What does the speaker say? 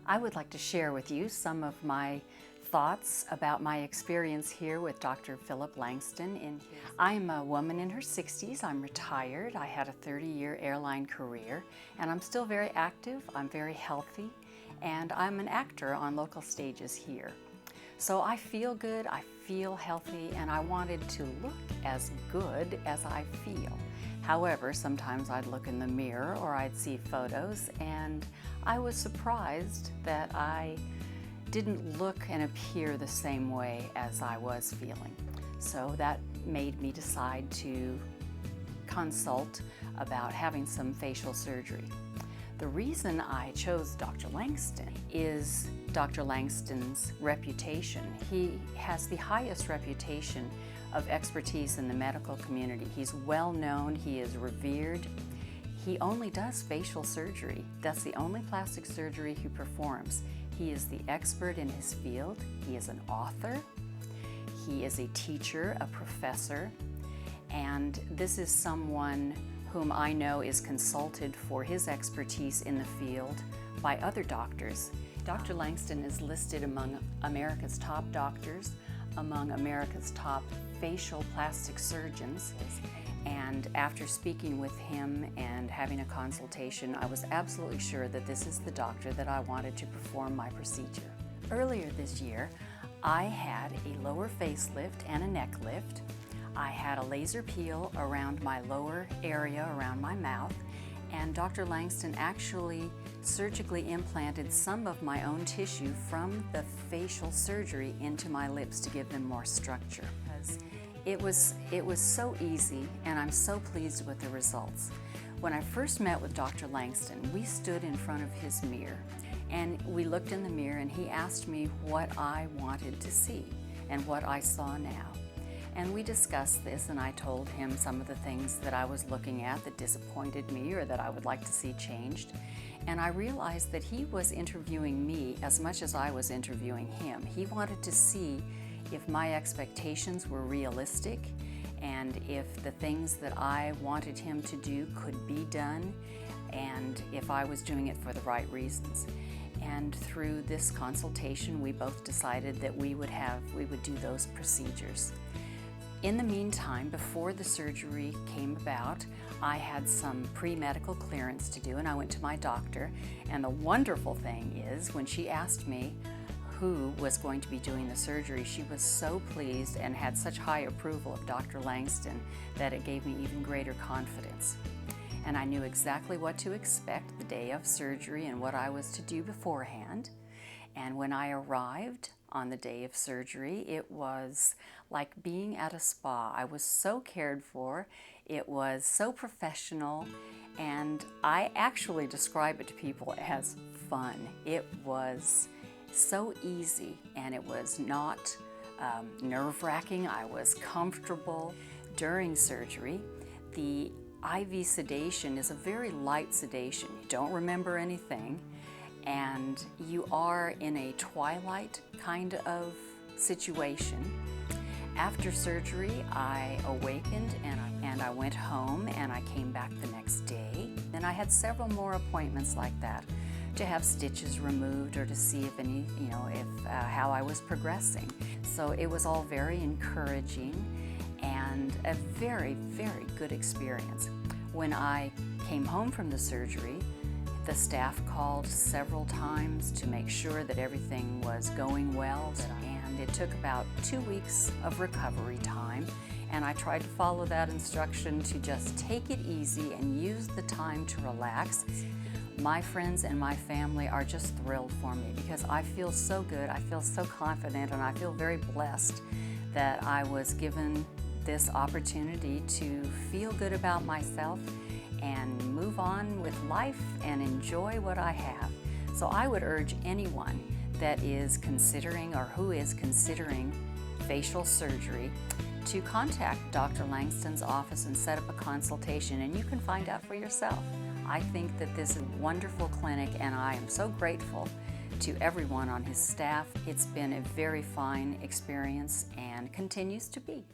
I would like to share with you some of my thoughts about my experience here with Dr. Philip Langsdon. I'm a woman in her 60s. I'm retired. I had a 30-year airline career, and I'm still very active. I'm very healthy, and I'm an actor on local stages here. So I feel good, I feel healthy, and I wanted to look as good as I feel. However, sometimes I'd look in the mirror or I'd see photos, and I was surprised that I didn't look and appear the same way as I was feeling. So that made me decide to consult about having some facial surgery. The reason I chose Dr. Langsdon is Dr. Langsdon's reputation. He has the highest reputation of expertise in the medical community. He's well known, he is revered. He only does facial surgery. That's the only plastic surgery he performs. He is the expert in his field. He is an author. He is a teacher, a professor, and this is someone whom I know is consulted for his expertise in the field by other doctors. Dr. Langsdon is listed among America's top doctors, among America's top facial plastic surgeons. And after speaking with him and having a consultation, I was absolutely sure that this is the doctor that I wanted to perform my procedure. Earlier this year, I had a lower facelift and a neck lift. I had a laser peel around my lower area, around my mouth, and Dr. Langsdon actually surgically implanted some of my own tissue from the facial surgery into my lips to give them more structure. It was so easy, and I'm so pleased with the results. When I first met with Dr. Langsdon, we stood in front of his mirror, and we looked in the mirror, and he asked me what I wanted to see and what I saw now. And we discussed this, and I told him some of the things that I was looking at that disappointed me or that I would like to see changed. And I realized that he was interviewing me as much as I was interviewing him. He wanted to see if my expectations were realistic and if the things that I wanted him to do could be done and if I was doing it for the right reasons. And through this consultation, we both decided that we would do those procedures. In the meantime, before the surgery came about, I had some pre-medical clearance to do, and I went to my doctor. And the wonderful thing is, when she asked me who was going to be doing the surgery, she was so pleased and had such high approval of Dr. Langsdon that it gave me even greater confidence. And I knew exactly what to expect the day of surgery and what I was to do beforehand. And when I arrived on the day of surgery, it was like being at a spa. I was so cared for, it was so professional, and I actually describe it to people as fun. It was so easy, and it was not nerve-wracking. I was comfortable. During surgery, the IV sedation is a very light sedation. You don't remember anything, and you are in a twilight kind of situation. After surgery, I awakened and I went home, and I came back the next day. And I had several more appointments like that to have stitches removed or to see if how I was progressing. So it was all very encouraging and a very, very good experience. When I came home from the surgery, the staff called several times to make sure that everything was going well, and it took about 2 weeks of recovery time, and I tried to follow that instruction to just take it easy and use the time to relax. My friends and my family are just thrilled for me because I feel so good, I feel so confident, and I feel very blessed that I was given this opportunity to feel good about myself and move on with life and enjoy what I have. So I would urge anyone that is considering or who is considering facial surgery to contact Dr. Langsdon's office and set up a consultation, and you can find out for yourself. I think that this is a wonderful clinic, and I am so grateful to everyone on his staff. It's been a very fine experience and continues to be.